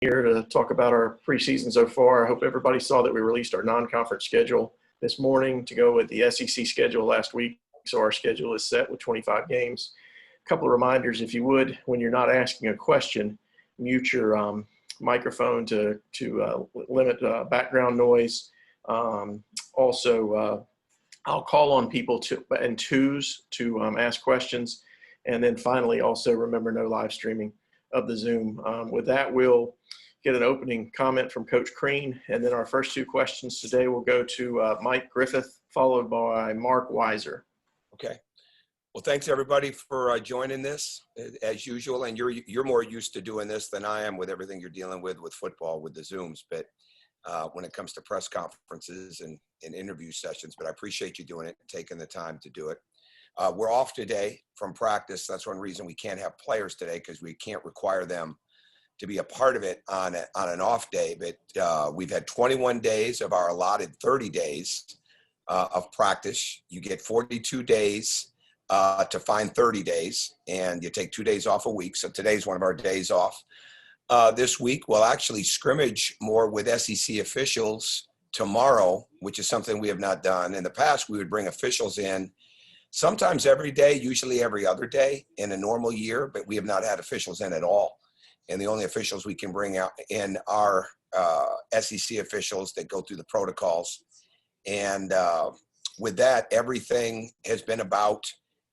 here to talk about our preseason so far. I hope everybody saw that we released our non-conference schedule this morning to go with the SEC schedule last week. So our schedule is set with 25 games. A couple of reminders, if you would, when you're not asking a question, mute your microphone to limit background noise. Also, I'll call on people in twos to ask questions. And then finally, also remember no live streaming of the Zoom. With that, we'll get an opening comment from Coach Crean. And then our first two questions today will go to Mike Griffith, followed by Mark Weiser. Okay. Well, thanks everybody for joining this as usual. And you're more used to doing this than I am with everything you're dealing with football, with the Zooms. But when it comes to press conferences and interview sessions, but I appreciate you doing it, taking the time to do it. We're off today from practice. That's one reason we can't have players today, because we can't require them to be a part of it on an off day. But we've had 21 days of our allotted 30 days of practice. You get 42 days to find 30 days, and you take 2 days off a week. So today's one of our days off. This week, we'll actually scrimmage more with SEC officials tomorrow, which is something we have not done. In the past, we would bring officials in sometimes every day, usually every other day in a normal year, but we have not had officials in at all. And the only officials we can bring out in are SEC officials that go through the protocols. And with that, everything has been about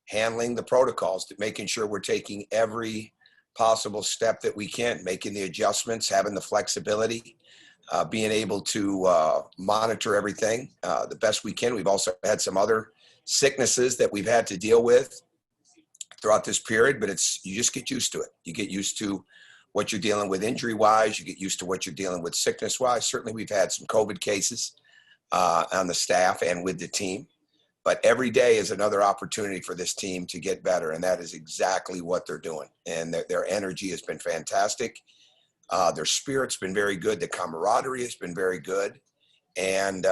handling the protocols, making sure we're taking every possible step that we can, making the adjustments, having the flexibility, being able to monitor everything the best we can. We've also had some other sicknesses that we've had to deal with throughout this period, but you just get used to it. You get used to what you're dealing with injury-wise. You get used to what you're dealing with sickness-wise. Certainly we've had some COVID cases on the staff and with the team, but every day is another opportunity for this team to get better, and that is exactly what they're doing. And their energy has been fantastic. Their spirit's been very good. The camaraderie has been very good. And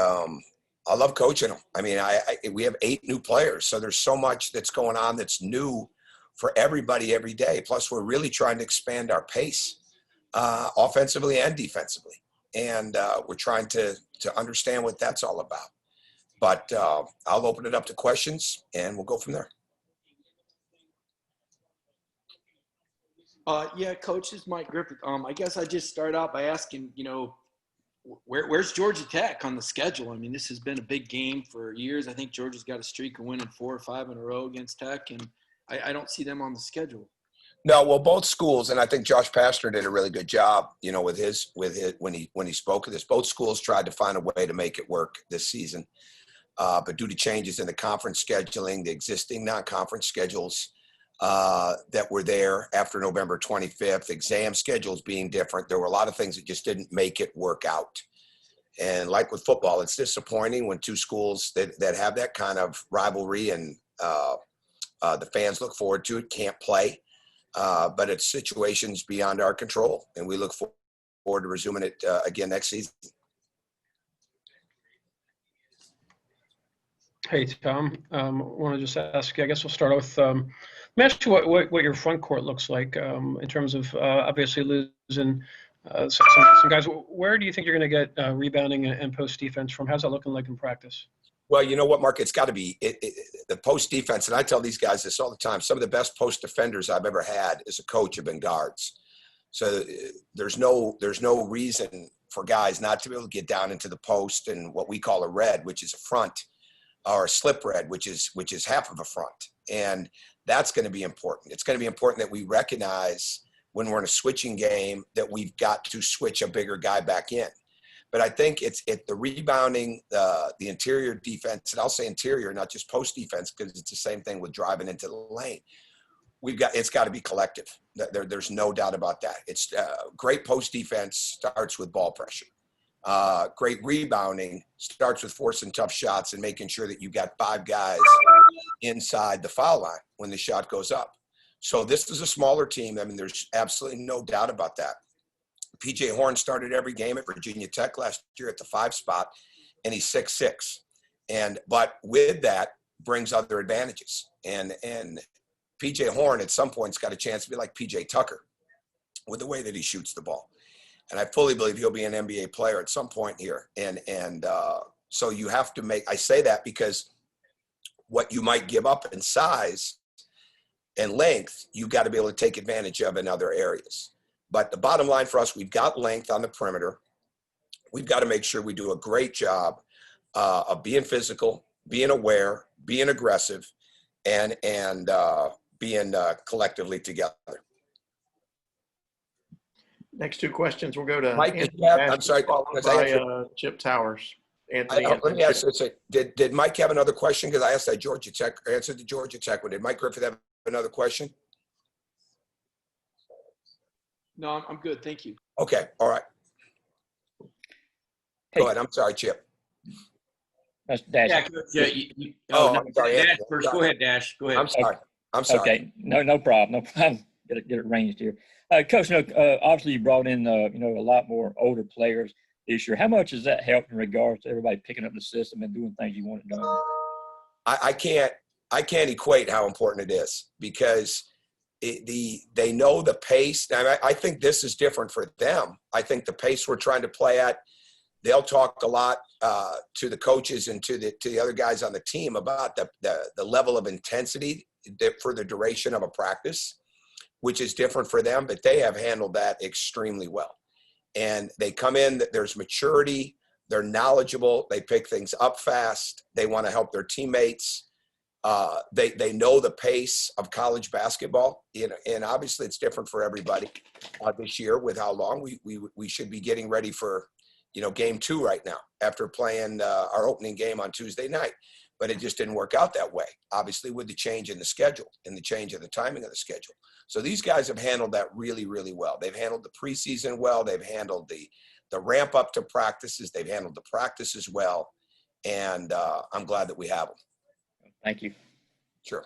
I love coaching them. I mean, we have 8 new players, so there's so much that's going on that's new for everybody every day. Plus, we're really trying to expand our pace offensively and defensively. And we're trying to understand what that's all about. But I'll open it up to questions, and we'll go from there. Yeah, Coach, this is Mike Griffith. I guess I just start out by asking, where's Georgia Tech on the schedule? I mean, this has been a big game for years. I think Georgia's got a streak of winning 4 or 5 in a row against Tech, and I don't see them on the schedule. No, well, both schools, and I think Josh Pastner did a really good job, with his when he spoke of this. Both schools tried to find a way to make it work this season, but due to changes in the conference scheduling, the existing non-conference schedules that were there after November 25th, exam schedules being different, there were a lot of things that just didn't make it work out. And like with football, it's disappointing when two schools that have that kind of rivalry and the fans look forward to it can't play. But it's situations beyond our control, and we look forward to resuming it again next season. Hey, Tom. I want to just ask you, I guess we'll start with, let me ask you what your front court looks like in terms of obviously losing some guys. Where do you think you're going to get rebounding and post defense from? How's that looking like in practice? Well, you know what, Mark? It's got to be the post defense, and I tell these guys this all the time. Some of the best post defenders I've ever had as a coach have been guards. So there's no reason for guys not to be able to get down into the post and what we call a red, which is a front, or a slip red, which is half of a front, and that's going to be important. It's going to be important that we recognize when we're in a switching game that we've got to switch a bigger guy back in. But I think it's the rebounding, the interior defense, and I'll say interior, not just post defense, because it's the same thing with driving into the lane. It's got to be collective. There's no doubt about that. It's great post defense starts with ball pressure. Great rebounding starts with forcing tough shots and making sure that you got 5 guys inside the foul line when the shot goes up. So this is a smaller team. I mean, there's absolutely no doubt about that. P.J. Horn started every game at Virginia Tech last year at the 5 spot, and he's 6'6". But with that brings other advantages. And P.J. Horn at some point has got a chance to be like P.J. Tucker with the way that he shoots the ball. And I fully believe he'll be an NBA player at some point here. And so you have to make, I say that because what you might give up in size and length, you've got to be able to take advantage of in other areas. But the bottom line for us, we've got length on the perimeter. We've got to make sure we do a great job of being physical, being aware, being aggressive, and being collectively together. Next two questions will go to Mike, Anthony I'm sorry, followed because I by Chip Towers. Anthony, let me ask this. Did Mike have another question? Because I asked that Georgia Tech, answered the Georgia Tech one. Did Mike Griffith have another question? No, I'm good. Thank you. Okay. All right. Hey. Go ahead. I'm sorry, Chip. That's Dash. Yeah, Oh, I'm sorry, Dash Anthony. first. Go ahead, Dash. Go ahead. I'm sorry. I'm sorry. Okay, no problem. No problem. Get it arranged here. Coach, obviously you brought in a lot more older players this year. How much has that helped in regards to everybody picking up the system and doing things you want to do? I can't equate how important it is because they know the pace. Now, I think this is different for them. I think the pace we're trying to play at, they'll talk a lot to the coaches and to the other guys on the team about the level of intensity for the duration of a practice, which is different for them, but they have handled that extremely well. And they come in, there's maturity, they're knowledgeable, they pick things up fast, they want to help their teammates. They know the pace of college basketball, and obviously it's different for everybody this year with how long we should be getting ready for, game 2 right now after playing our opening game on Tuesday night. But it just didn't work out that way, obviously, with the change in the schedule and the change in the timing of the schedule. So these guys have handled that really, really well. They've handled the preseason well. They've handled the ramp up to practices. They've handled the practices well. And I'm glad that we have them. Thank you. Sure.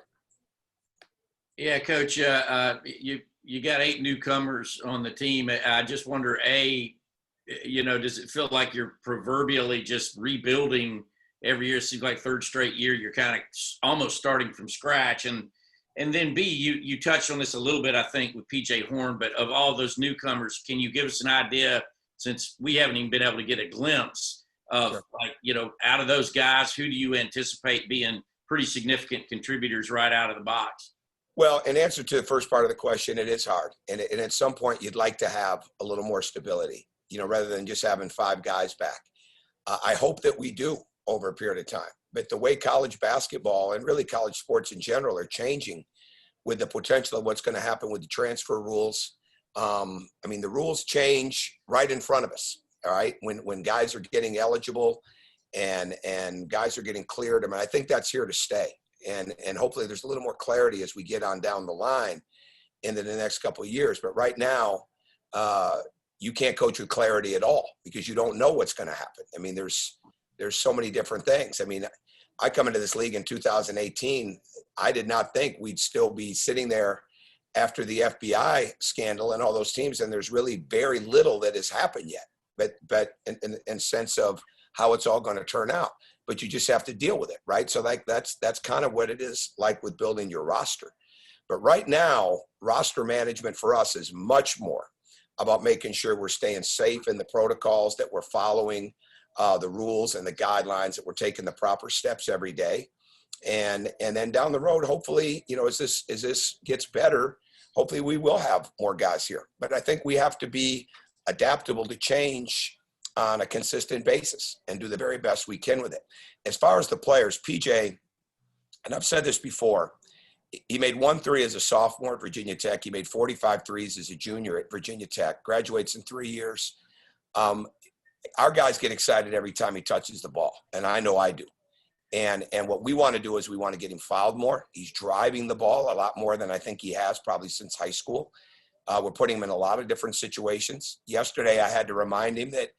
Yeah, Coach, you got 8 newcomers on the team. I just wonder, does it feel like you're proverbially just rebuilding every year? It seems like third straight year you're kind of almost starting from scratch. And then B, you touched on this a little bit, I think, with PJ Horn, but of all those newcomers, can you give us an idea, since we haven't even been able to get a glimpse of, sure, out of those guys, who do you anticipate being pretty significant contributors right out of the box? Well, in answer to the first part of the question, it is hard. And at some point you'd like to have a little more stability, rather than just having 5 guys back. I hope that we do over a period of time. But the way college basketball and really college sports in general are changing with the potential of what's going to happen with the transfer rules. The rules change right in front of us. All right. When guys are getting eligible and guys are getting cleared. I think that's here to stay. And hopefully there's a little more clarity as we get on down the line into the next couple of years. But right now, you can't coach with clarity at all because you don't know what's going to happen. There's so many different things. I come into this league in 2018. I did not think we'd still be sitting there after the FBI scandal and all those teams. And there's really very little that has happened yet, but in sense of how it's all going to turn out, but you just have to deal with it. Right. So that's kind of what it is like with building your roster. But right now, roster management for us is much more about making sure we're staying safe in the protocols, that we're following the rules and the guidelines, that we're taking the proper steps every day. And then down the road, hopefully, as this gets better, hopefully we will have more guys here. But I think we have to be adaptable to change on a consistent basis and do the very best we can with it. As far as the players, PJ, and I've said this before, he made 1 3 as a sophomore at Virginia Tech. He made 45 threes as a junior at Virginia Tech, graduates in 3 years. Our guys get excited every time he touches the ball, and I know I do. And what we want to do is we want to get him fouled more. He's driving the ball a lot more than I think he has probably since high school. We're putting him in a lot of different situations. Yesterday, I had to remind him that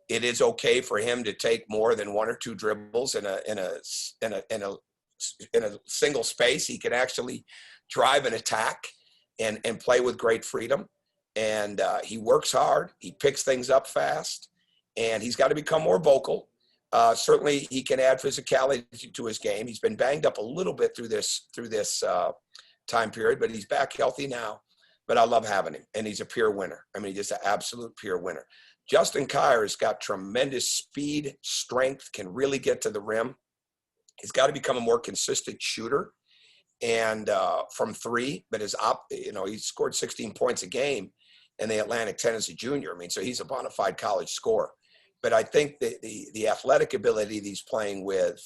it is okay for him to take more than 1 or 2 dribbles in a single space. He can actually drive an attack and play with great freedom. And he works hard. He picks things up fast. And he's got to become more vocal. Certainly, he can add physicality to his game. He's been banged up a little bit through this time period, but he's back healthy now. but I love having him, and he's a pure winner. I mean, he's just an absolute pure winner. Justin Kier has got tremendous speed, strength, can really get to the rim. He's got to become a more consistent shooter and from three, but he scored 16 points a game in the Atlantic 10 as a junior. I mean, so he's a bona fide college scorer. But I think the athletic ability that he's playing with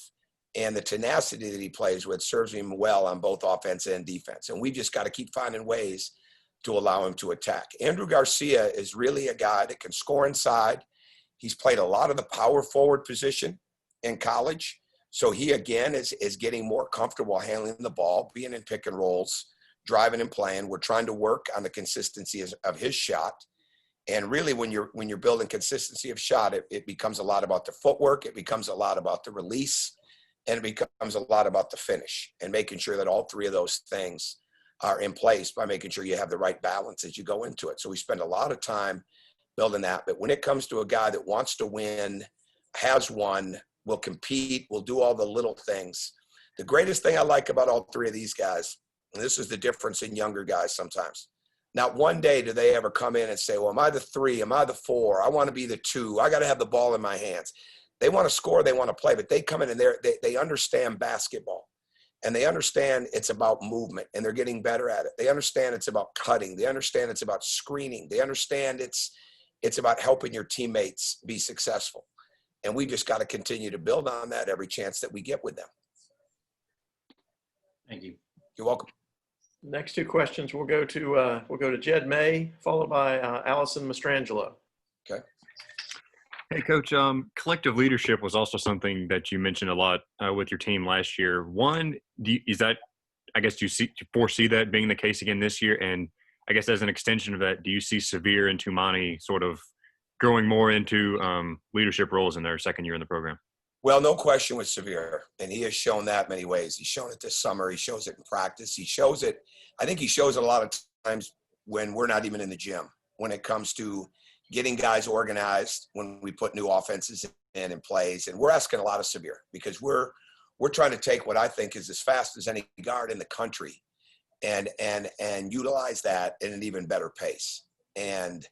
and the tenacity that he plays with serves him well on both offense and defense. And we've just got to keep finding ways to allow him to attack. Andrew Garcia is really a guy that can score inside. He's played a lot of the power forward position in college. So he, again, is getting more comfortable handling the ball, being in pick and rolls, driving and playing. We're trying to work on the consistency of his shot. And really, when you're building consistency of shot, it becomes a lot about the footwork. It becomes a lot about the release. And it becomes a lot about the finish and making sure that all three of those things are in place by making sure you have the right balance as you go into it. So we spend a lot of time building that. But when it comes to a guy that wants to win, has won, will compete, will do all the little things. The greatest thing I like about all three of these guys, and this is the difference in younger guys sometimes, not one day do they ever come in and say, well, am I the 3? Am I the 4? I want to be the 2. I got to have the ball in my hands. They want to score, they want to play, but they come in and they understand basketball. And they understand it's about movement, and they're getting better at it. They understand it's about cutting. They understand it's about screening. They understand it's about helping your teammates be successful. And we just got to continue to build on that every chance that we get with them. Thank you. You're welcome. Next two questions we'll go to Jed May, followed by Allison Mastrangelo. Okay. Hey, Coach. Collective leadership was also something that you mentioned a lot with your team last year. One, do you foresee that being the case again this year? And I guess as an extension of that, do you see Severe and Tumani sort of growing more into leadership roles in their second year in the program? Well, no question with Severe, and he has shown that many ways. He's shown it this summer. He shows it in practice. He shows it. I think he shows it a lot of times when we're not even in the gym, when it comes to getting guys organized, when we put new offenses in plays. And we're asking a lot of Severe because we're trying to take what I think is as fast as any guard in the country and utilize that in an even better pace. And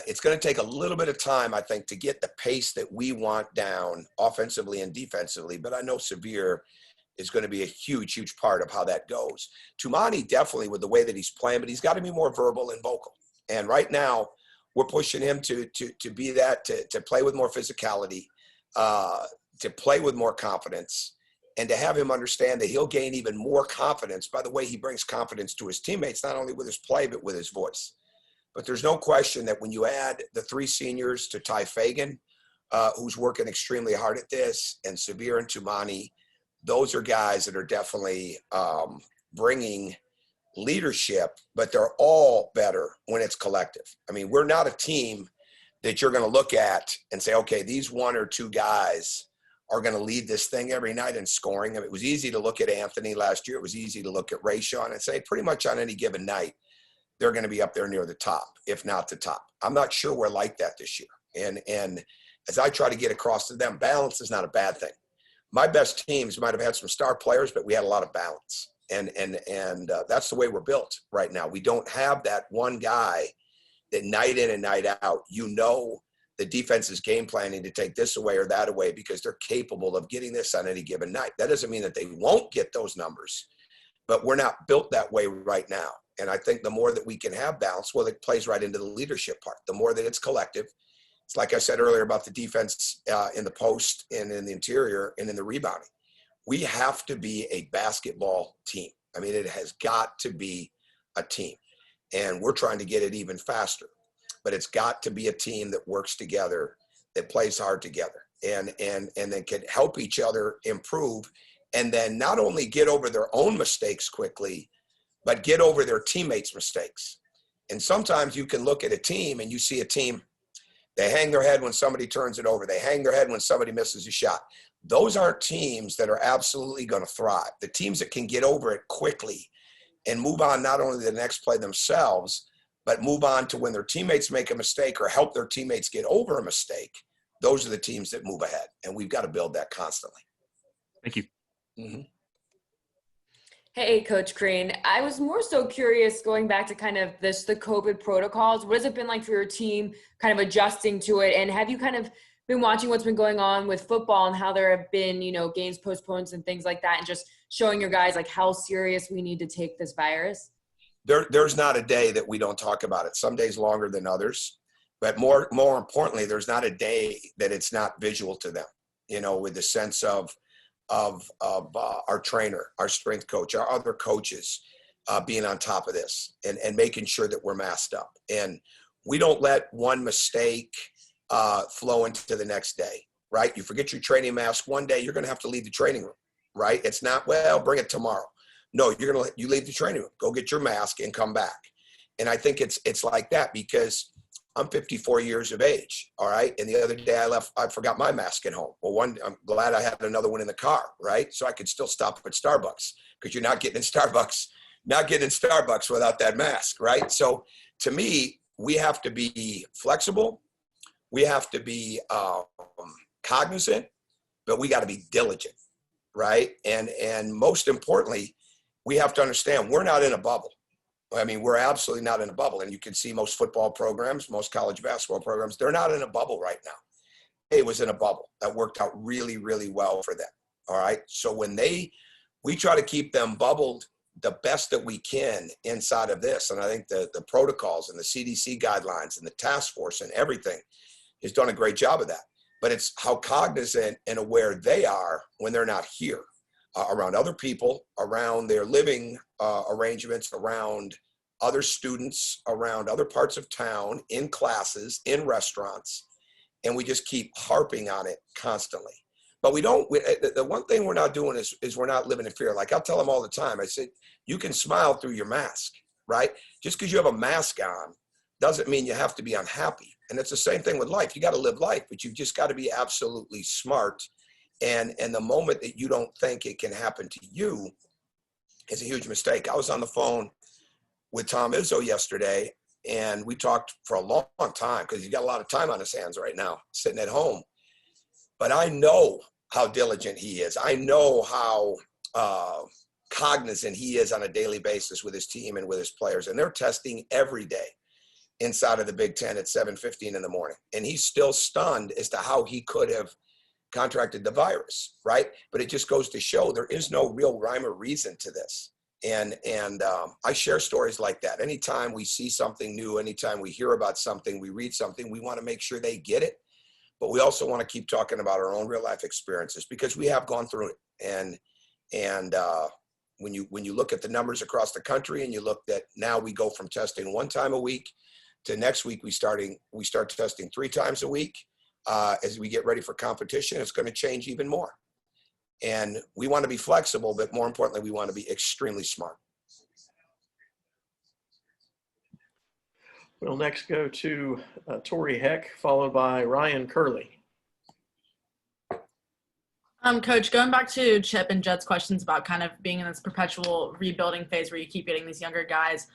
it's going to take a little bit of time, I think, to get the pace that we want down offensively and defensively. But I know Severe is going to be a huge, huge part of how that goes. Tumani definitely with the way that he's playing, but he's got to be more verbal and vocal. And right now we're pushing him to be that, to play with more physicality, to play with more confidence, and to have him understand that he'll gain even more confidence by the way he brings confidence to his teammates, not only with his play, but with his voice. But there's no question that when you add the 3 seniors to Ty Fagan, who's working extremely hard at this, and Severe and Tumani, those are guys that are definitely bringing leadership, but they're all better when it's collective. I mean, we're not a team that you're going to look at and say, okay, these 1 or 2 guys are going to lead this thing every night in scoring. I mean, it was easy to look at Anthony last year. It was easy to look at Rayshawn and say pretty much on any given night, they're going to be up there near the top, if not the top. I'm not sure we're like that this year. And as I try to get across to them, balance is not a bad thing. My best teams might have had some star players, but we had a lot of balance. And that's the way we're built right now. We don't have that one guy that night in and night out, the defense is game planning to take this away or that away because they're capable of getting this on any given night. That doesn't mean that they won't get those numbers, but we're not built that way right now. And I think the more that we can have balance, well, it plays right into the leadership part. The more that it's collective, it's like I said earlier about the defense in the post and in the interior and in the rebounding. We have to be a basketball team. I mean, it has got to be a team. And we're trying to get it even faster. But it's got to be a team that works together, that plays hard together, and then can help each other improve, and then not only get over their own mistakes quickly, but get over their teammates' mistakes. And sometimes you can look at a team and you see a team, they hang their head when somebody turns it over. They hang their head when somebody misses a shot. Those aren't teams that are absolutely going to thrive. The teams that can get over it quickly and move on not only to the next play themselves, but move on to when their teammates make a mistake or help their teammates get over a mistake, those are the teams that move ahead. And we've got to build that constantly. Thank you. Mm-hmm. Hey, Coach Crean. I was more so curious going back to kind of the COVID protocols. What has it been like for your team kind of adjusting to it? And have you kind of been watching what's been going on with football and how there have been, games postponed and things like that, and just showing your guys like how serious we need to take this virus? There's not a day that we don't talk about it. Some days longer than others. But more importantly, there's not a day that it's not visual to them, with the sense of our trainer, our strength coach, our other coaches being on top of this and making sure that we're masked up. And we don't let one mistake flow into the next day, right? You forget your training mask one day, you're going to have to leave the training room, right? It's not, well, bring it tomorrow. No, you leave the training room, go get your mask and come back. And I think it's like that because I'm 54 years of age, all right? And the other day I forgot my mask at home. Well, I'm glad I had another one in the car, right? So I could still stop at Starbucks because you're not getting in Starbucks without that mask, right? So to me, we have to be flexible. We have to be cognizant, but we got to be diligent, right? And most importantly, we have to understand we're not in a bubble. I mean, we're absolutely not in a bubble. And you can see most football programs, most college basketball programs, they're not in a bubble right now. It was in a bubble that worked out really, really well for them. All right. So when we try to keep them bubbled the best that we can inside of this. And I think the protocols and the CDC guidelines and the task force and everything has done a great job of that. But it's how cognizant and aware they are when they're not here. Around other people, around their living arrangements, around other students, around other parts of town, in classes, in restaurants, and we just keep harping on it constantly. But the one thing we're not doing is we're not living in fear. Like I'll tell them all the time, I said, you can smile through your mask, right? Just because you have a mask on doesn't mean you have to be unhappy. And it's the same thing with life. You got to live life, but you've just got to be absolutely smart. And the moment that you don't think it can happen to you is a huge mistake. I was on the phone with Tom Izzo yesterday, and we talked for a long time because he's got a lot of time on his hands right now, sitting at home. But I know how diligent he is. I know how cognizant he is on a daily basis with his team and with his players. And they're testing every day inside of the Big Ten at 7:15 in the morning. And he's still stunned as to how he could have contracted the virus, right? But it just goes to show there is no real rhyme or reason to this. And I share stories like that. Anytime we see something new, anytime we hear about something, we read something, we want to make sure they get it. But we also want to keep talking about our own real life experiences because we have gone through it. And when you look at the numbers across the country and you look that now we go from testing one time a week to next week we start testing 3 times a week. As we get ready for competition, it's going to change even more. And we want to be flexible, but more importantly, we want to be extremely smart. We'll next go to Tori Heck, followed by Ryan Curley. Coach, going back to Chip and Jed's questions about kind of being in this perpetual rebuilding phase where you keep getting these younger guys.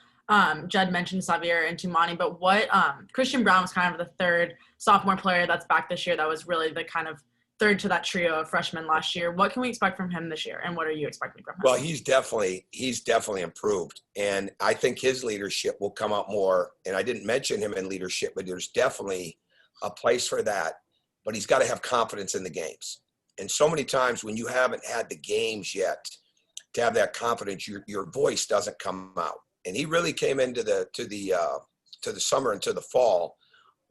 Jed mentioned Xavier and Tumani, but what Christian Brown was kind of the third sophomore player that's back this year that was really the kind of third to that trio of freshmen last year. What can we expect from him this year, and what are you expecting from him? Well, he's definitely improved, and I think his leadership will come out more. And I didn't mention him in leadership, but there's definitely a place for that. But he's got to have confidence in the games. And so many times when you haven't had the games yet, to have that confidence, your voice doesn't come out. And he really came into the summer and to the fall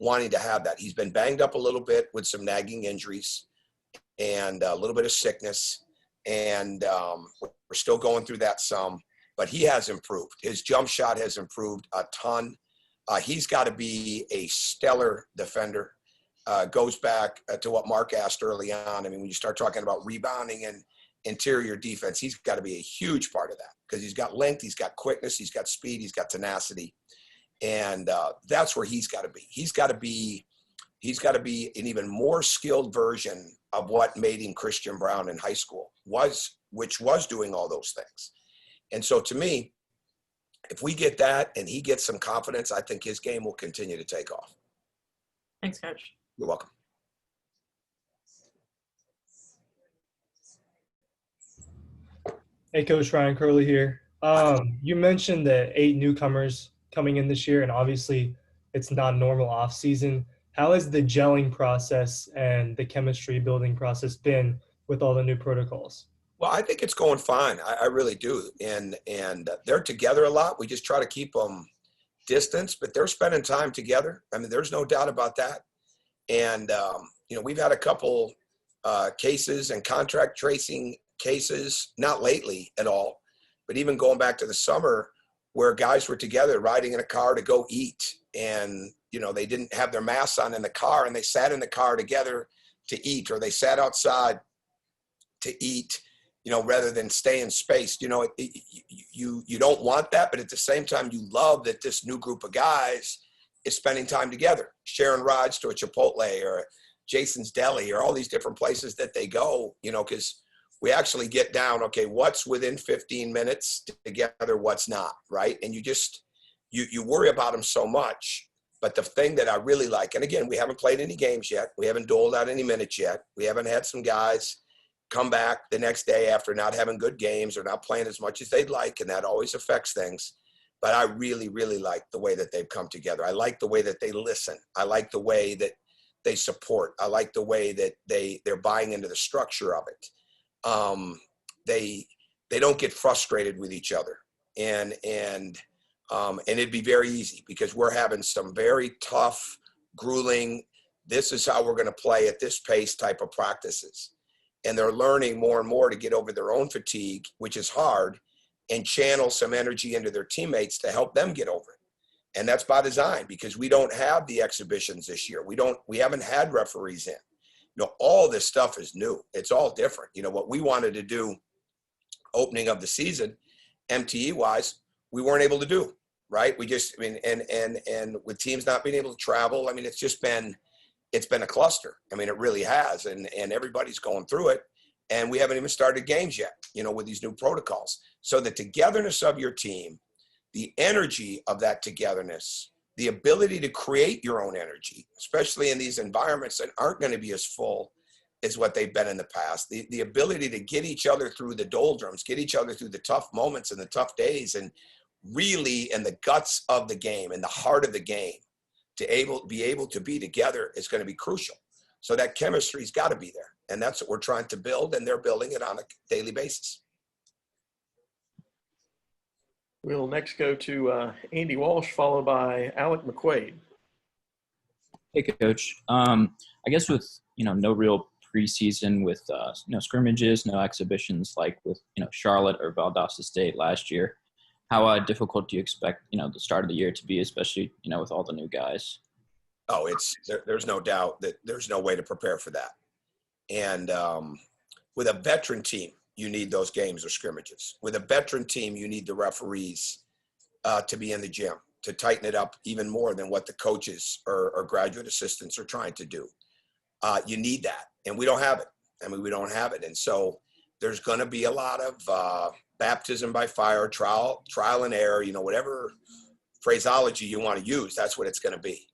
wanting to have that. He's been banged up a little bit with some nagging injuries and a little bit of sickness. And we're still going through that some, but he has improved. His jump shot has improved a ton. He's got to be a stellar defender. Goes back to what Mark asked early on. I mean, when you start talking about rebounding and interior defense, he's got to be a huge part of that because he's got length, he's got quickness, he's got speed, he's got tenacity. And that's where he's got to be. He's got to be an even more skilled version of what made him Christian Brown in high school, which was doing all those things. And so to me, if we get that and he gets some confidence, I think his game will continue to take off. Thanks, Coach. You're welcome. Hey, Coach Ryan Curley here. You mentioned the 8 newcomers coming in this year, and obviously it's not normal off season. How has the gelling process and the chemistry building process been with all the new protocols? Well, I think it's going fine. I really do. And they're together a lot. We just try to keep them distance, but they're spending time together. I mean, there's no doubt about that. And, we've had a couple cases and contract tracing cases, not lately at all, but even going back to the summer where guys were together riding in a car to go eat. And, they didn't have their masks on in the car and they sat in the car together to eat, or they sat outside to eat, rather than stay in space. You don't want that, but at the same time, you love that this new group of guys is spending time together, sharing rides to a Chipotle or Jason's Deli or all these different places that they go, because we actually get down, okay, what's within 15 minutes together, what's not, right? And you worry about them so much. But the thing that I really like, and again, we haven't played any games yet. We haven't doled out any minutes yet. We haven't had some guys come back the next day after not having good games or not playing as much as they'd like, and that always affects things. But I really, really like the way that they've come together. I like the way that they listen. I like the way that they support. I like the way that they're buying into the structure of it. They don't get frustrated with each other, and it'd be very easy because we're having some very tough, grueling, this is how we're going to play at this pace type of practices. And they're learning more and more to get over their own fatigue, which is hard, and channel some energy into their teammates to help them get over it. And that's by design because we don't have the exhibitions this year. We haven't had referees in. All this stuff is new. It's all different. What we wanted to do opening of the season, MTE wise, we weren't able to do, right? And with teams not being able to travel, it's been a cluster. It really has. And everybody's going through it. And we haven't even started games yet, with these new protocols. So the togetherness of your team, the energy of that togetherness, the ability to create your own energy, especially in these environments that aren't going to be as full as what they've been in the past, the ability to get each other through the doldrums, get each other through the tough moments and the tough days, and really in the guts of the game, in the heart of the game, to be able to be together is going to be crucial. So that chemistry's got to be there. And that's what we're trying to build, and they're building it on a daily basis. We'll next go to Andy Walsh, followed by Alec McQuaid. Hey, Coach. I guess with, no real preseason with, scrimmages, no exhibitions like with, Charlotte or Valdosta State last year, how difficult do you expect, the start of the year to be, especially, with all the new guys? Oh, there's no doubt that there's no way to prepare for that. And with a veteran team, you need those games or scrimmages. With a veteran team, you need the referees to be in the gym, to tighten it up even more than what the coaches or graduate assistants are trying to do. You need that, and we don't have it. We don't have it. And so there's going to be a lot of baptism by fire, trial and error, whatever phraseology you want to use, that's what it's going to be.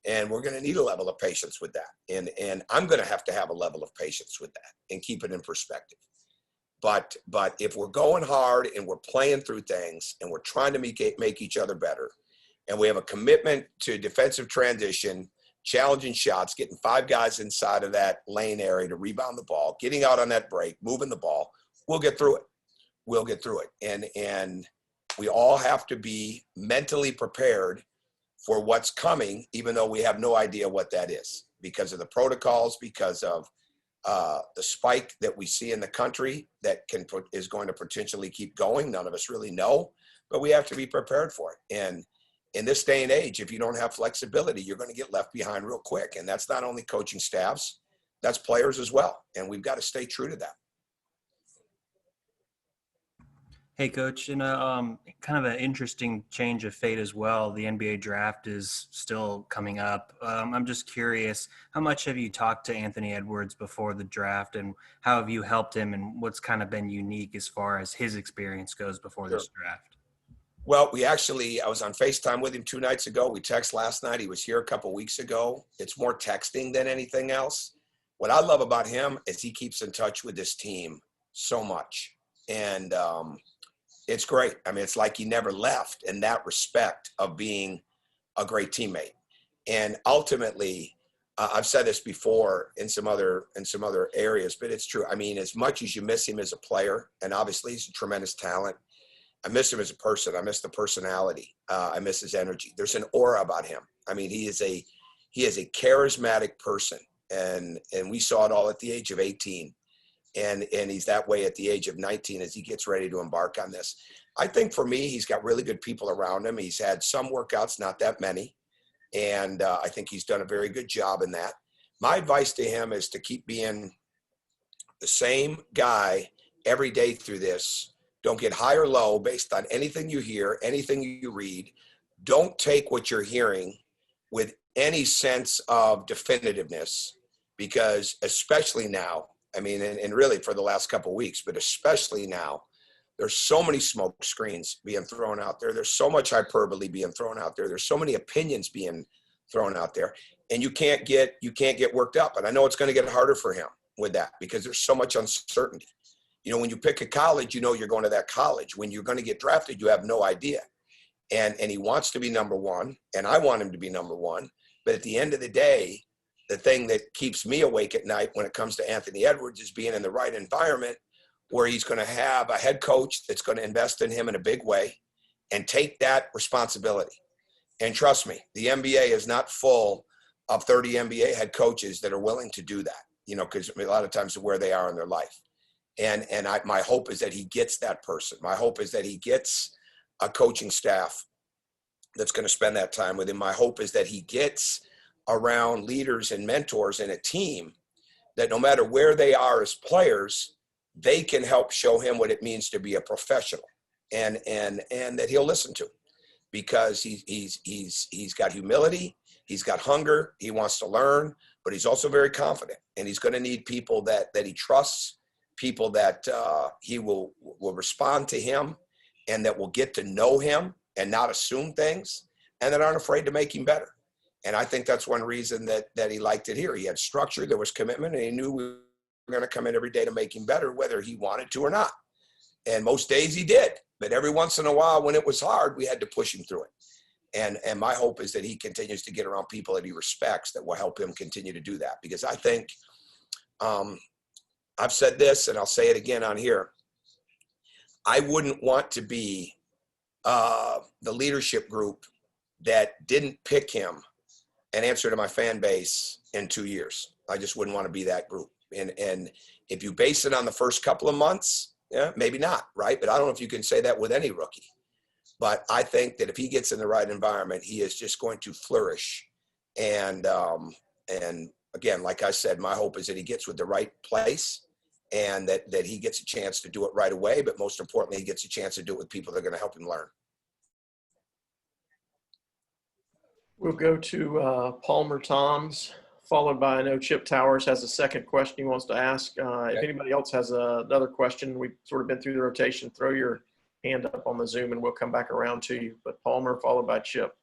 And we're going to need a level of patience with that. And I'm going to have a level of patience with that and keep it in perspective. But if we're going hard and we're playing through things and we're trying to make each other better, and we have a commitment to defensive transition, challenging shots, getting 5 guys inside of that lane area to rebound the ball, getting out on that break, moving the ball, we'll get through it. We'll get through it. And we all have to be mentally prepared for what's coming, even though we have no idea what that is because of the protocols, because of the spike that we see in the country that is going to potentially keep going. None of us really know, but we have to be prepared for it. And in this day and age, if you don't have flexibility, you're going to get left behind real quick. And that's not only coaching staffs, that's players as well. And we've got to stay true to that. Hey, Coach, in a kind of an interesting change of fate as well, the NBA draft is still coming up. I'm just curious, how much have you talked to Anthony Edwards before the draft, and how have you helped him, and what's kind of been unique as far as his experience goes before this draft? Well, I was on FaceTime with him 2 nights ago. We texted last night. He was here a couple weeks ago. It's more texting than anything else. What I love about him is he keeps in touch with this team so much. And it's great. I mean, it's like he never left in that respect of being a great teammate. And ultimately, I've said this before in some other areas, but it's true. I mean, as much as you miss him as a player, and obviously he's a tremendous talent, I miss him as a person. I miss the personality. I miss his energy. There's an aura about him. I mean, he is a charismatic person, and we saw it all at the age of 18, and he's that way at the age of 19 as he gets ready to embark on this. I think for me, he's got really good people around him. He's had some workouts, not that many, and I think he's done a very good job in that. My advice to him is to keep being the same guy every day through this. Don't get high or low based on anything you hear, anything you read. Don't take what you're hearing with any sense of definitiveness, because especially now, I mean, and really for the last couple of weeks, but especially now, there's so many smoke screens being thrown out there. There's so much hyperbole being thrown out there. There's so many opinions being thrown out there, and you can't get worked up. And I know it's going to get harder for him with that because there's so much uncertainty. You know, when you pick a college, you know you're going to that college. When you're going to get drafted, you have no idea. And he wants to be number one, and I want him to be number one. But at the end of the day, the thing that keeps me awake at night when it comes to Anthony Edwards is being in the right environment where he's going to have a head coach that's going to invest in him in a big way and take that responsibility. And trust me, the NBA is not full of 30 NBA head coaches that are willing to do that, you know, because a lot of times of where they are in their life. And my hope is that he gets that person. My hope is that he gets a coaching staff that's going to spend that time with him. My hope is that he gets around leaders and mentors in a team that no matter where they are as players, they can help show him what it means to be a professional, and that he'll listen to, because he's got humility, he's got hunger, he wants to learn, but he's also very confident, and he's going to need people that he trusts, people that he will respond to him and that will get to know him and not assume things, and that aren't afraid to make him better. And I think that's one reason that he liked it here. He had structure, there was commitment, and he knew we were going to come in every day to make him better, whether he wanted to or not. And most days he did, but every once in a while when it was hard, we had to push him through it. And my hope is that he continues to get around people that he respects that will help him continue to do that. Because I think, I've said this and I'll say it again on here, I wouldn't want to be the leadership group that didn't pick him and answer to my fan base in 2 years. I just wouldn't want to be that group. And if you base it on the first couple of months, yeah, maybe not, right? But I don't know if you can say that with any rookie. But I think that if he gets in the right environment, he is just going to flourish. And again, like I said, my hope is that he gets with the right place, and that he gets a chance to do it right away. But most importantly, he gets a chance to do it with people that are going to help him learn. We'll go to Palmer Toms, followed by, I know Chip Towers has a second question he wants to ask. If anybody else has another question, we've sort of been through the rotation, throw your hand up on the Zoom and we'll come back around to you. But Palmer, followed by Chip.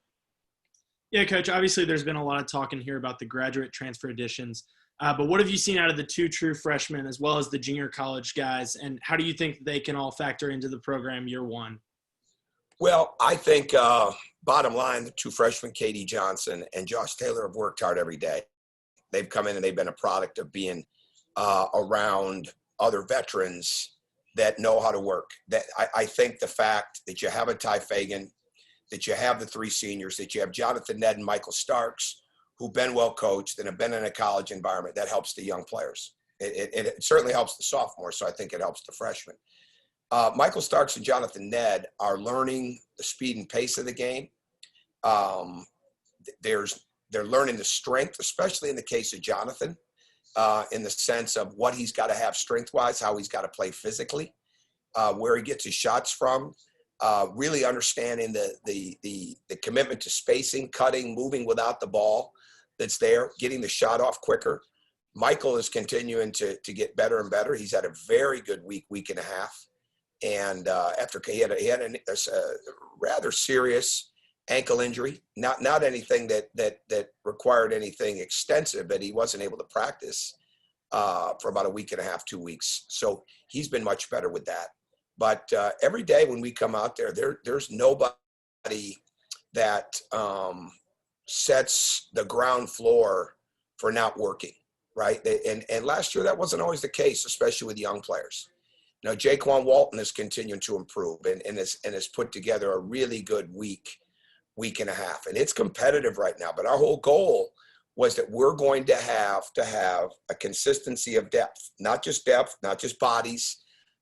Yeah, Coach, obviously there's been a lot of talk in here about the graduate transfer additions. But what have you seen out of the two true freshmen as well as the junior college guys, and how do you think they can all factor into the program year one? Well, I think bottom line, the two freshmen, Katie Johnson and Josh Taylor, have worked hard every day. They've come in and they've been a product of being around other veterans that know how to work. That I think the fact that you have a Ty Fagan, that you have the three seniors, that you have Jonathan Ned and Michael Starks, who've been well coached and have been in a college environment, that helps the young players. It certainly helps the sophomores, so I think it helps the freshmen. Michael Starks and Jonathan Ned are learning the speed and pace of the game. They're learning the strength, especially in the case of Jonathan, in the sense of what he's got to have strength-wise, how he's got to play physically, where he gets his shots from, really understanding the commitment to spacing, cutting, moving without the ball that's there, getting the shot off quicker. Michael is continuing to get better and better. He's had a very good week and a half. And after he had a rather serious ankle injury, not anything that required anything extensive, but he wasn't able to practice for about a week and a half, 2 weeks. So he's been much better with that. But every day when we come out there's nobody that sets the ground floor for not working, right? And last year that wasn't always the case, especially with young players. You know, Jaquan Walton is continuing to improve and has put together a really good week and a half. And it's competitive right now. But our whole goal was that we're going to have a consistency of depth, not just bodies,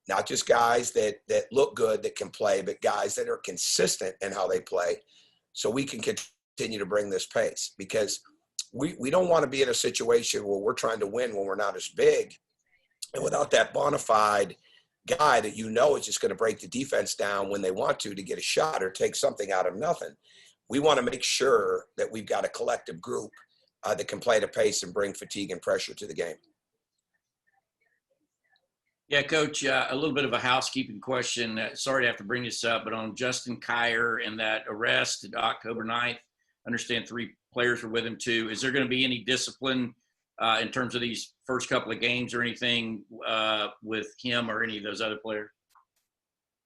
not just guys that look good, that can play, but guys that are consistent in how they play, so we can continue to bring this pace. Because we don't want to be in a situation where we're trying to win when we're not as big. And without that bona fide guy that is just going to break the defense down when they want to get a shot or take something out of nothing, we want to make sure that we've got a collective group that can play the pace and bring fatigue and pressure to the game. Yeah, Coach, a little bit of a housekeeping question. Sorry to have to bring this up, but on Justin Kier and that arrest October 9th, I understand 3 players were with him too. Is there going to be any discipline in terms of these first couple of games or anything with him or any of those other players?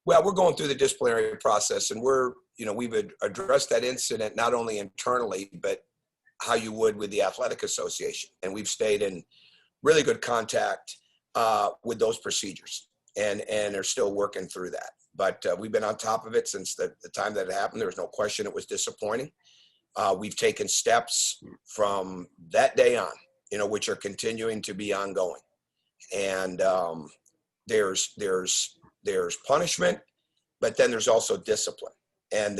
Well, we're going through the disciplinary process, and we've addressed that incident not only internally, but how you would with the athletic association. And we've stayed in really good contact with those procedures and are still working through that. But we've been on top of it since the time that it happened. There was no question it was disappointing. We've taken steps from that day on, which are continuing to be ongoing. And there's punishment, but then there's also discipline. And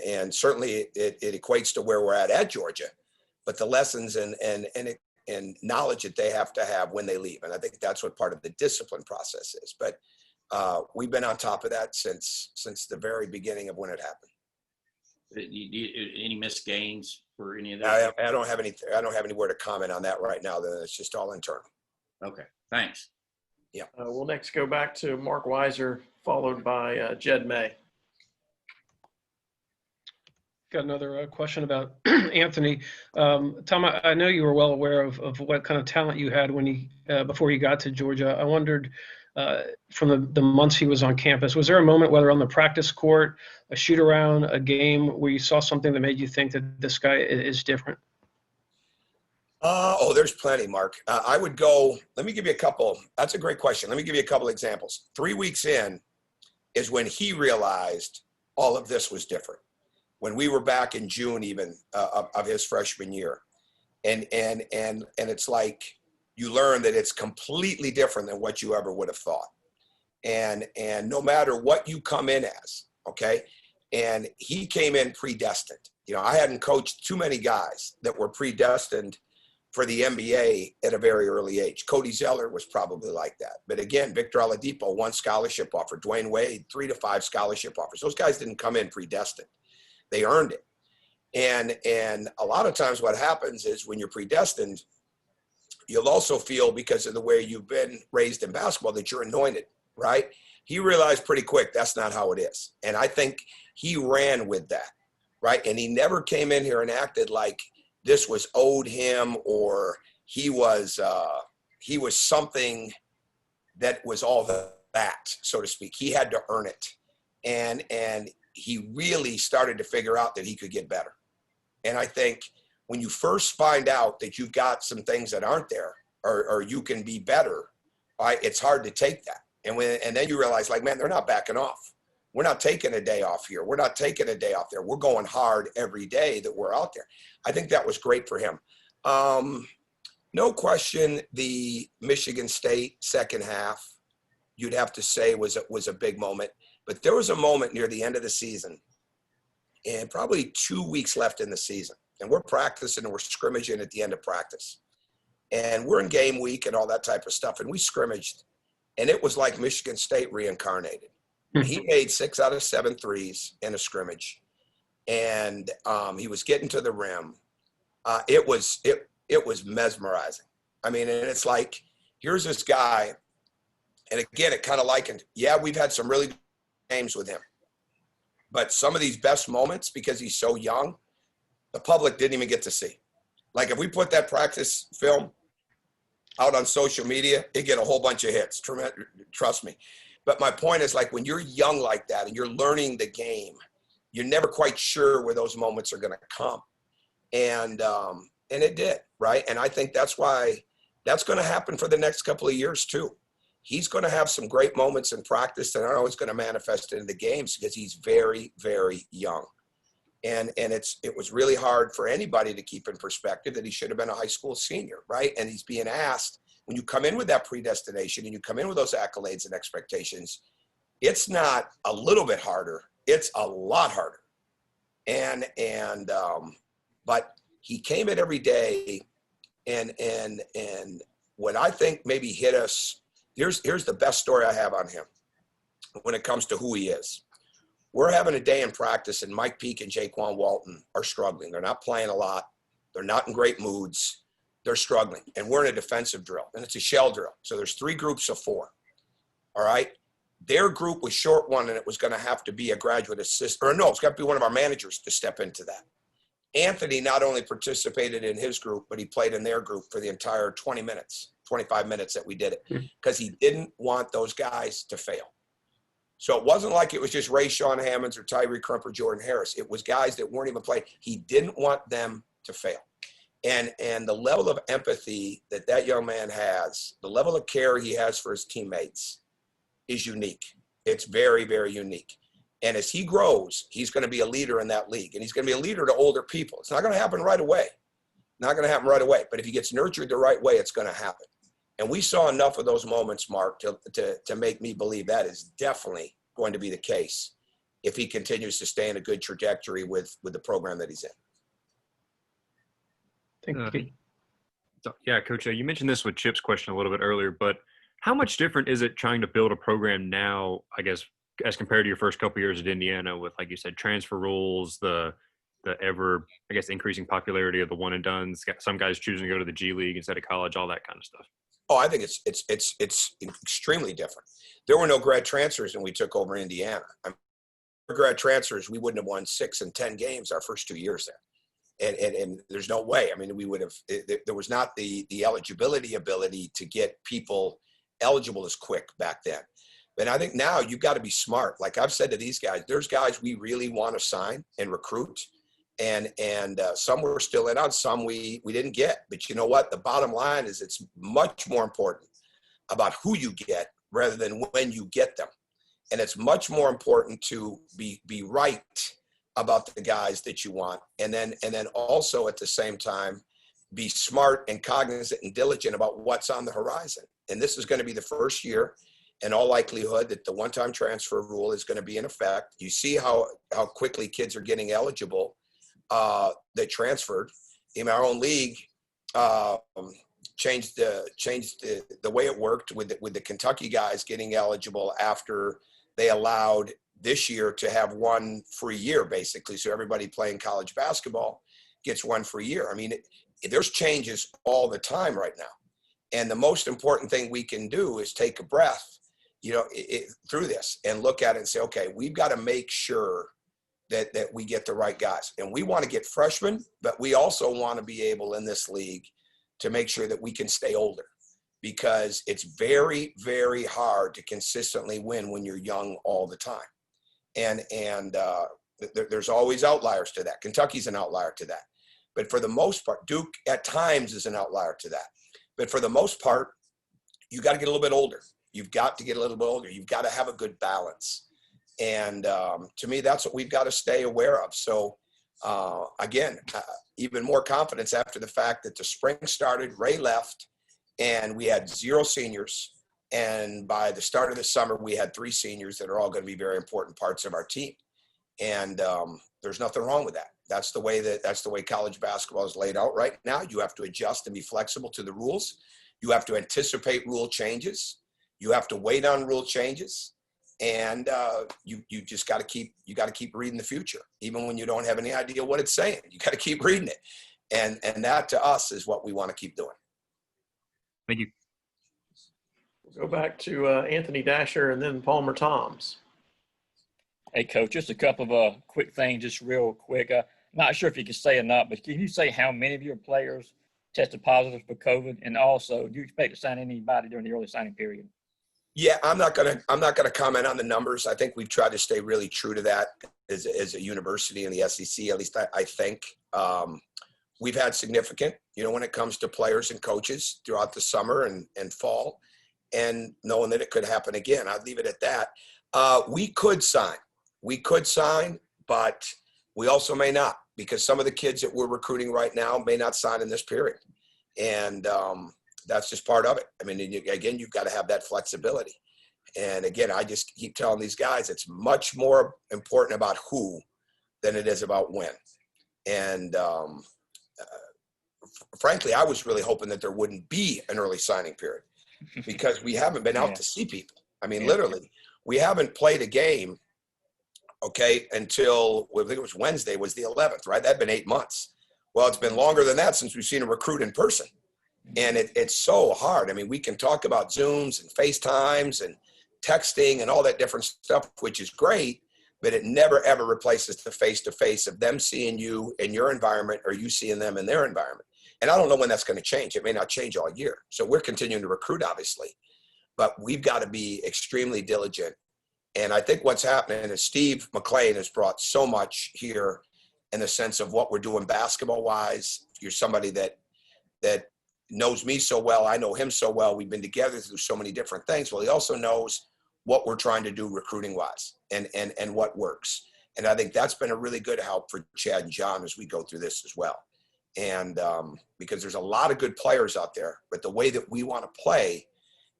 and certainly it equates to where we're at Georgia, but the lessons and knowledge that they have to have when they leave. And I think that's what part of the discipline process is. But we've been on top of that since the very beginning of when it happened. Any missed games for any of that? I don't have anywhere to comment on that right now. It's just all internal. Okay, thanks. Yeah. We'll next go back to Mark Weiser, followed by Jed May. Got another question about Anthony. Tom, I know you were well aware of what kind of talent you had when he before you got to Georgia. I wondered, from the months he was on campus, was there a moment, whether on the practice court, a shoot around, a game, where you saw something that made you think that this guy is different? There's plenty, Mark. I would go, let me give you a couple. That's a great question. Let me give you a couple examples. 3 weeks in is when he realized all of this was different. When we were back in June even of his freshman year. And it's like you learn that it's completely different than what you ever would have thought. And no matter what you come in as, okay? And he came in predestined. I hadn't coached too many guys that were predestined for the NBA at a very early age. Cody Zeller was probably like that. But again, Victor Oladipo, 1 scholarship offer. Dwayne Wade, 3 to 5 scholarship offers. Those guys didn't come in predestined. They earned it. And a lot of times what happens is when you're predestined, you'll also feel, because of the way you've been raised in basketball, that you're anointed, right? He realized pretty quick that's not how it is. And I think he ran with that, right? And he never came in here and acted like this was owed him, or he was something that was all that, so to speak. He had to earn it. And he really started to figure out that he could get better. And I think when you first find out that you've got some things that aren't there, or you can be better, right, it's hard to take that. And then you realize, like, man, they're not backing off. We're not taking a day off here. We're not taking a day off there. We're going hard every day that we're out there. I think that was great for him. No question, the Michigan State second half, you'd have to say was a big moment. But there was a moment near the end of the season, and probably 2 weeks left in the season, and we're practicing and we're scrimmaging at the end of practice. And we're in game week and all that type of stuff, and we scrimmaged, and it was like Michigan State reincarnated. He made 6 out of 7 threes in a scrimmage, and he was getting to the rim. It was mesmerizing. I mean, and it's like, here's this guy, and again, it kind of likened, we've had some really good games with him, but some of these best moments, because he's so young, the public didn't even get to see. Like if we put that practice film out on social media, it get a whole bunch of hits. Trust me. But my point is, like, when you're young like that and you're learning the game, you're never quite sure where those moments are going to come. And it did, right? And I think that's why that's going to happen for the next couple of years too. He's going to have some great moments in practice that aren't always going to manifest into the games because he's very, very young. And it was really hard for anybody to keep in perspective that he should have been a high school senior, right? And he's being asked, when you come in with that predestination and you come in with those accolades and expectations, it's not a little bit harder, it's a lot harder. But he came in every day, and what I think maybe hit us, here's the best story I have on him when it comes to who he is. We're having a day in practice, and Mike Peake and Jaquan Walton are struggling. They're not playing a lot. They're not in great moods. They're struggling. And we're in a defensive drill, and it's a shell drill. So there's 3 groups of 4. All right? Their group was short one, and it was going to have to be a graduate assistant. Or no, it's got to be one of our managers to step into that. Anthony not only participated in his group, but he played in their group for the entire 20 minutes, 25 minutes that we did it, because he didn't want those guys to fail. So it wasn't like it was just Ray Sean Hammonds or Tyree Crump or Jordan Harris. It was guys that weren't even playing. He didn't want them to fail. And the level of empathy that young man has, the level of care he has for his teammates is unique. It's very, very unique. And as he grows, he's going to be a leader in that league. And he's going to be a leader to older people. It's not going to happen right away. Not going to happen right away. But if he gets nurtured the right way, it's going to happen. And we saw enough of those moments, Mark, to make me believe that is definitely going to be the case if he continues to stay in a good trajectory with the program that he's in. Thank you. So, yeah, Coach, you mentioned this with Chip's question a little bit earlier, but how much different is it trying to build a program now, I guess, as compared to your first couple of years at Indiana with, like you said, transfer rules, the ever, I guess, increasing popularity of the one and dones, some guys choosing to go to the G League instead of college, all that kind of stuff? Oh, I think it's extremely different. There were no grad transfers when we took over Indiana. For grad transfers, we wouldn't have won 6 and 10 games our first 2 years there. And there's no way. I mean, we would have, there was not the eligibility ability to get people eligible as quick back then. But I think now you've got to be smart. Like I've said to these guys, there's guys we really want to sign and recruit. And some we're still in on, some we didn't get. But you know what? The bottom line is it's much more important about who you get rather than when you get them. And it's much more important to be right about the guys that you want. And then also at the same time, be smart and cognizant and diligent about what's on the horizon. And this is going to be the first year, in all likelihood, that the one-time transfer rule is going to be in effect. You see how quickly kids are getting eligible that transferred. In our own league, changed the way it worked with the Kentucky guys getting eligible after they allowed this year to have 1 free year, basically. So everybody playing college basketball gets 1 free year. I mean, there's changes all the time right now. And the most important thing we can do is take a breath, through this and look at it and say, okay, we've got to make sure that we get the right guys. And we want to get freshmen, but we also want to be able in this league to make sure that we can stay older, because it's very, very hard to consistently win when you're young all the time. And there's always outliers to that. Kentucky's an outlier to that. But for the most part, Duke at times is an outlier to that. But for the most part, you got to get a little bit older. You've got to get a little bit older. You've got to have a good balance. And to me, that's what we've got to stay aware of. So again, even more confidence after the fact that the spring started, Ray left, and we had 0 seniors. And by the start of the summer, we had 3 seniors that are all going to be very important parts of our team. And there's nothing wrong with that. That's the way college basketball is laid out right now. You have to adjust and be flexible to the rules. You have to anticipate rule changes. You have to wait on rule changes. And you just got to keep reading the future, even when you don't have any idea what it's saying. You got to keep reading it, and that to us is what we want to keep doing. Thank you. We'll go back to Anthony Dasher and then Palmer Toms. Hey, Coach, just a couple of quick things, just real quick. Not sure if you can say or not, but can you say how many of your players tested positive for COVID? And also, do you expect to sign anybody during the early signing period? Yeah, I'm not gonna comment on the numbers. I think we've tried to stay really true to that as a university in the SEC. At least I think we've had significant, when it comes to players and coaches throughout the summer and fall, and knowing that it could happen again. I'd leave it at that. We could sign, but we also may not, because some of the kids that we're recruiting right now may not sign in this period, and that's just part of it. I mean, again, you've got to have that flexibility. And again, I just keep telling these guys, it's much more important about who than it is about when. And frankly, I was really hoping that there wouldn't be an early signing period, because we haven't been out to see people. I mean, literally, we haven't played a game, until, I think it was Wednesday, was the 11th, right? That'd been 8 months. Well, it's been longer than that since we've seen a recruit in person. And it's so hard. I mean, we can talk about Zooms and FaceTimes and texting and all that different stuff, which is great, but it never, ever replaces the face-to-face of them seeing you in your environment or you seeing them in their environment. And I don't know when that's going to change. It may not change all year. So we're continuing to recruit, obviously, but we've got to be extremely diligent. And I think what's happening is Steve McLean has brought so much here in the sense of what we're doing basketball-wise. You're somebody that knows me so well. I know him so well. We've been together through so many different things. Well, he also knows what we're trying to do recruiting-wise and what works. And I think that's been a really good help for Chad and John as we go through this as well. And because there's a lot of good players out there, but the way that we want to play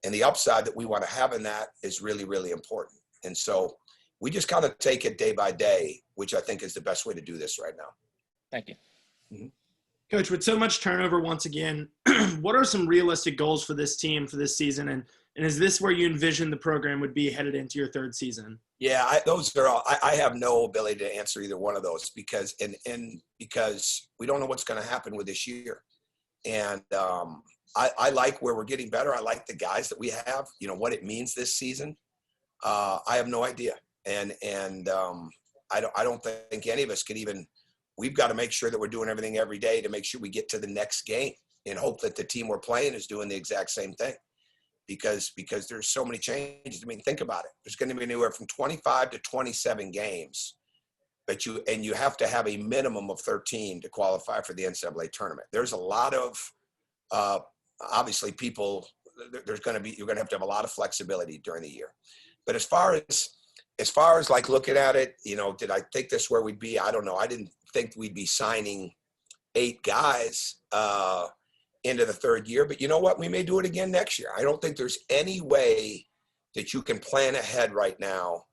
and the upside that we want to have in that is really, really important. And so we just kind of take it day by day, which I think is the best way to do this right now. Thank you. Mm-hmm. Coach, with so much turnover once again, what are some realistic goals for this team for this season? And is this where you envision the program would be headed into your third season? Yeah, those are all. I have no ability to answer either one of those because because we don't know what's going to happen with this year. And I like where we're getting better. I like the guys that we have. What it means this season. I have no idea. And I don't think any of us could even. We've got to make sure that we're doing everything every day to make sure we get to the next game and hope that the team we're playing is doing the exact same thing. Because there's so many changes. I mean, think about it. There's going to be anywhere from 25 to 27 games, but you have to have a minimum of 13 to qualify for the NCAA tournament. There's a lot of obviously people. You're going to have a lot of flexibility during the year. But as far as like looking at it, did I think this where we'd be? I don't know. I didn't think we'd be signing 8 guys into the third year, but you know what? We may do it again next year. I don't think there's any way that you can plan ahead right now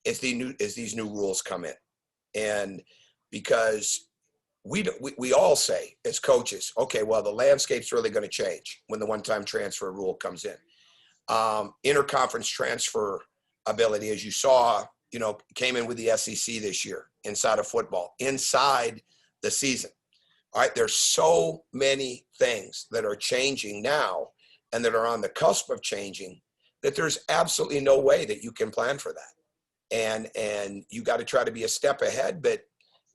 as these new rules come in. And because we all say as coaches, okay, well, the landscape's really going to change when the one-time transfer rule comes in. Interconference transfer ability, as you saw, came in with the SEC this year inside of football, inside the season. All right, there's so many things that are changing now and that are on the cusp of changing that there's absolutely no way that you can plan for that. And you got to try to be a step ahead, but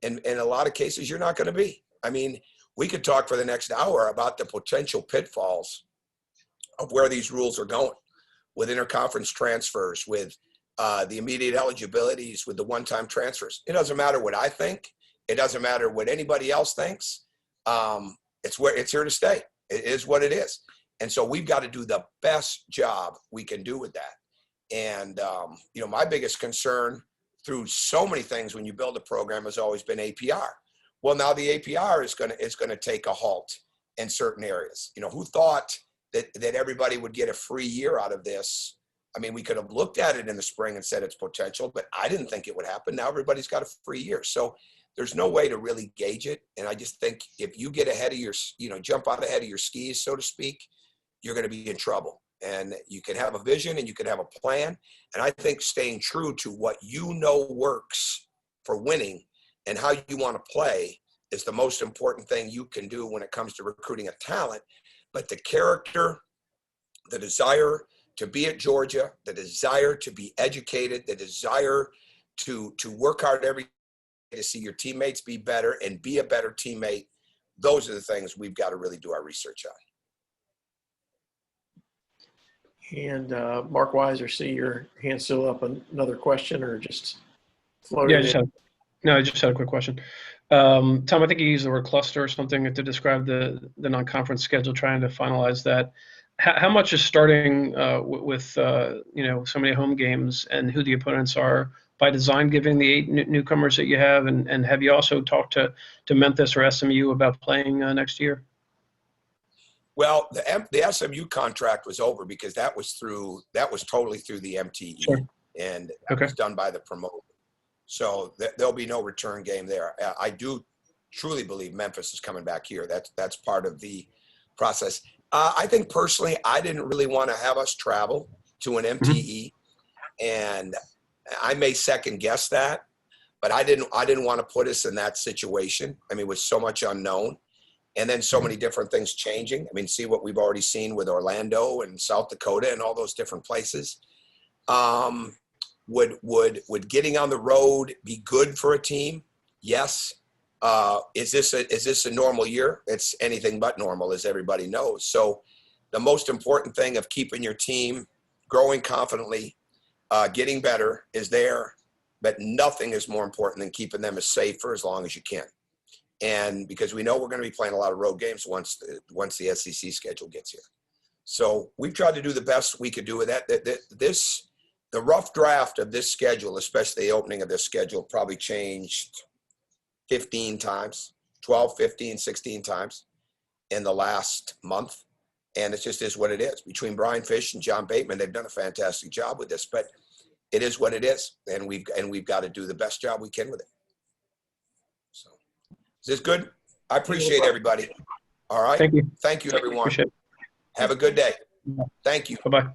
in a lot of cases, you're not going to be. I mean, we could talk for the next hour about the potential pitfalls of where these rules are going with interconference transfers, with the immediate eligibilities, with the one-time transfers. It doesn't matter what I think. It doesn't matter what anybody else thinks. It's here to stay. It is what it is. And so we've got to do the best job we can do with that. And, my biggest concern through so many things when you build a program has always been APR. Well, now the APR is going to take a halt in certain areas. Who thought that everybody would get a free year out of this? I mean, we could have looked at it in the spring and said it's potential, but I didn't think it would happen. Now everybody's got a free year. So there's no way to really gauge it. And I just think if you get ahead of your, jump out ahead of your skis, so to speak, you're going to be in trouble. And you can have a vision and you can have a plan. And I think staying true to what works for winning and how you want to play is the most important thing you can do when it comes to recruiting a talent. But the character, the desire to be at Georgia, the desire to be educated, the desire to work hard every to see your teammates be better and be a better teammate. Those are the things we've got to really do our research on. And Mark Weiser, see your hand still up. Another question or just floating? Yeah, I just had a quick question. Tom, I think you used the word cluster or something to describe the non-conference schedule, trying to finalize that. How much is starting with so many home games and who the opponents are by design, given the 8 newcomers that you have? And have you also talked to Memphis or SMU about playing next year? Well, the SMU contract was over because that was totally through the MTE, Sure. And that was done by the promoter. So there'll be no return game there. I do truly believe Memphis is coming back here. That's part of the process. I think personally, I didn't really want to have us travel to an MTE, and I may second guess that, but I didn't want to put us in that situation. I mean, with so much unknown, and then so many different things changing. I mean, see what we've already seen with Orlando and South Dakota and all those different places. Would getting on the road be good for a team? Yes. Is this a normal year? It's anything but normal, as everybody knows. So the most important thing of keeping your team growing confidently, getting better is there, but nothing is more important than keeping them as safe for as long as you can. And because we know we're going to be playing a lot of road games once the SEC schedule gets here. So we've tried to do the best we could do with that. The rough draft of this schedule, especially the opening of this schedule, probably changed 15 times, 12, 15, 16 times in the last month. And it just is what it is. Between Brian Fish and John Bateman, they've done a fantastic job with this, but it is what it is. And we've got to do the best job we can with it. So is this good? I appreciate everybody. All right. Thank you. Thank you, everyone. Appreciate it. Have a good day. Thank you. Bye-bye.